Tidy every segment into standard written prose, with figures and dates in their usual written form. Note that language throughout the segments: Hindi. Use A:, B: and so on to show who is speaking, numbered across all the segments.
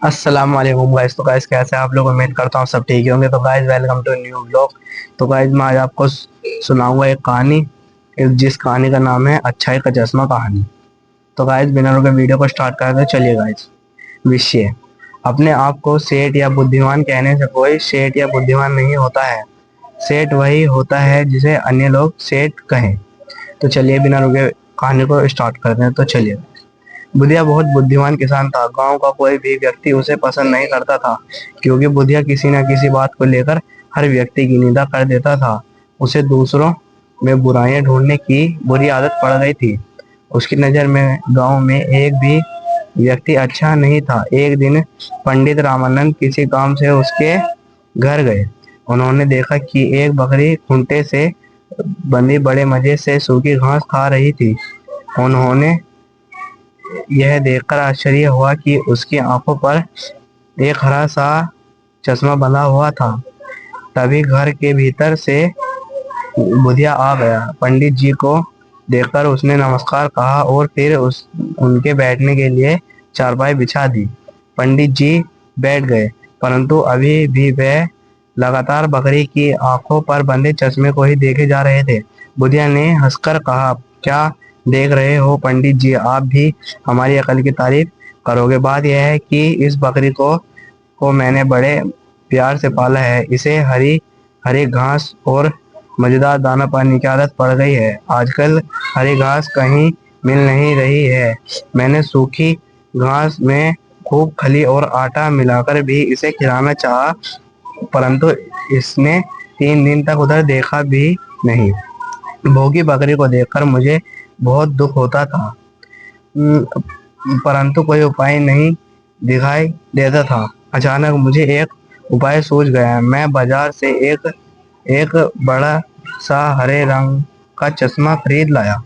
A: अस्सलाम वालेकुम गाइस। तो गाइस कैसे हैं आप लोग? उम्मीद करता हूँ सब ठीक ही होंगे। तो guys welcome to new blog. तो गाइस मैं आज आपको सुनाऊंगा एक कहानी, जिस कहानी का नाम है अच्छाई का चश्मा कहानी। तो गाइस बिना रुके वीडियो को स्टार्ट करते हैं। चलिए गाइस, विषय: अपने आप को सेठ या बुद्धिमान कहने से कोई सेठ या बुद्धिमान नहीं होता है। सेठ वही होता है जिसे अन्य लोग सेठ कहें। तो चलिए बिना रुके कहानी को स्टार्ट करते हैं। तो चलिए। बुधिया बहुत बुद्धिमान किसान था। गांव का कोई भी व्यक्ति उसे पसंद नहीं करता था, क्योंकि बुधिया किसी न किसी बात को लेकर हर व्यक्ति की निंदा कर देता था। उसे दूसरों में बुराइयां ढूंढने की बुरी आदत पड़ गई थी। उसकी नज़र में गांव में एक भी व्यक्ति अच्छा नहीं था। एक दिन पंडित रामानंद किसी काम से उसके घर गए। उन्होंने देखा कि एक बकरी खूंटे से बंधी बड़े मजे से सूखी घास खा रही थी। उन्होंने यह देखकर आश्चर्य हुआ कि उसकी आंखों पर एक हरा सा चश्मा बंधा हुआ था। तभी घर के भीतर से बुधिया आ गया। पंडित जी को देखकर उसने नमस्कार कहा और फिर उनके बैठने के लिए चारपाई बिछा दी। पंडित जी बैठ गए, परंतु अभी भी वह लगातार बकरी की आंखों पर बंधे चश्मे को ही देखे जा रहे थे। बुधिया ने हंसकर कहा, क्या देख रहे हो पंडित जी? आप भी हमारी अकल की तारीफ करोगे। बात यह है कि इस बकरी को मैंने बड़े प्यार से पाला है। इसे हरी हरी घास और मजेदार दाना पानी की आदत पड़ गई है। आजकल हरी घास कहीं मिल नहीं रही है। मैंने सूखी घास में खूब खली और आटा मिलाकर भी इसे खिलाना चाहा, परंतु इसने 3 दिन तक उधर देखा भी नहीं। भोगी बकरी को देखकर मुझे बहुत दुख होता था, परंतु कोई उपाय नहीं दिखाई देता था। अचानक मुझे एक उपाय सूझ गया। मैं बाजार से एक एक बड़ा सा हरे रंग का चश्मा खरीद लाया।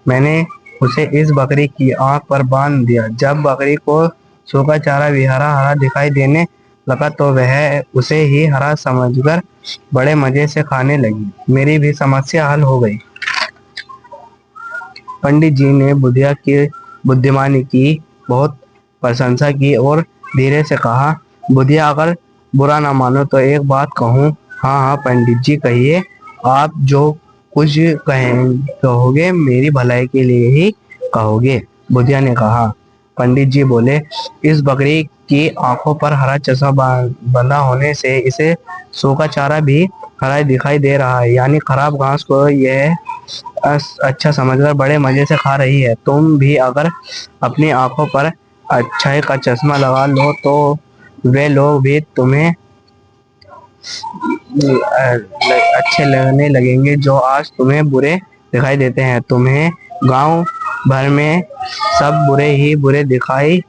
A: मैंने उसे इस बकरी की आंख पर बांध दिया। जब बकरी को सूखा चारा भी हरा हरा दिखाई देने लगा तो वह उसे ही हरा समझकर बड़े मजे से खाने लगी। मेरी भी समस्या हल हो गई। पंडित जी ने बुधिया की बुद्धिमानी की बहुत प्रशंसा की और धीरे से कहा, बुधिया अगर बुरा ना मानो तो एक बात कहूँ। हाँ हाँ पंडित जी कहिए, आप जो कुछ कहोगे मेरी भलाई के लिए ही कहोगे। बुधिया ने कहा। पंडित जी बोले, इस बकरी की आंखों पर हरा चश्मा बंधा होने से इसे सूखा चारा भी हरा दिखाई दे रहा है, यानी खराब घास को यह अच्छा समझकर बड़े मजे से खा रही है। तुम भी अगर अपनी आंखों पर अच्छाई का चश्मा लगा लो तो वे लोग भी तुम्हें अच्छे लगने लगेंगे जो आज तुम्हें बुरे दिखाई देते हैं। तुम्हें गांव भर में सब बुरे ही बुरे दिखाई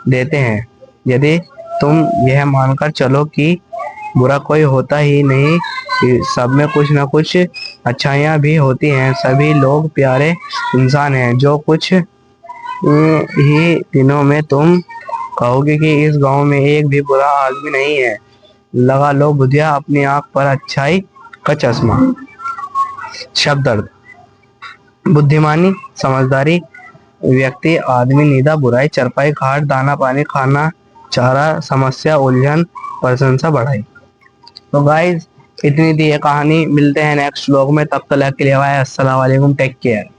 A: देते हैं। यदि तुम यह मानकर चलो कि बुरा कोई होता ही नहीं, कि सब में कुछ ना कुछ अच्छाइयाँ भी होती हैं, सभी लोग प्यारे इंसान हैं, जो कुछ ही दिनों में तुम कहोगे कि इस गांव में एक भी बुरा आदमी नहीं है। लगा लो बुधिया अपनी आंख पर अच्छाई का चश्मा। शब्द अर्थ: बुद्धिमानी, समझदारी, व्यक्ति, आदमी, निदा, बुराई, चरपाई, खाट, दाना पानी, खाना, चारा, समस्या, उलझन, प्रशंसा, बढ़ाई। तो गाइज इतनी थी ये कहानी। मिलते हैं नेक्स्ट व्लॉग में, तब तक के लिए बाय। अस्सलाम वालेकुम, टेक केयर।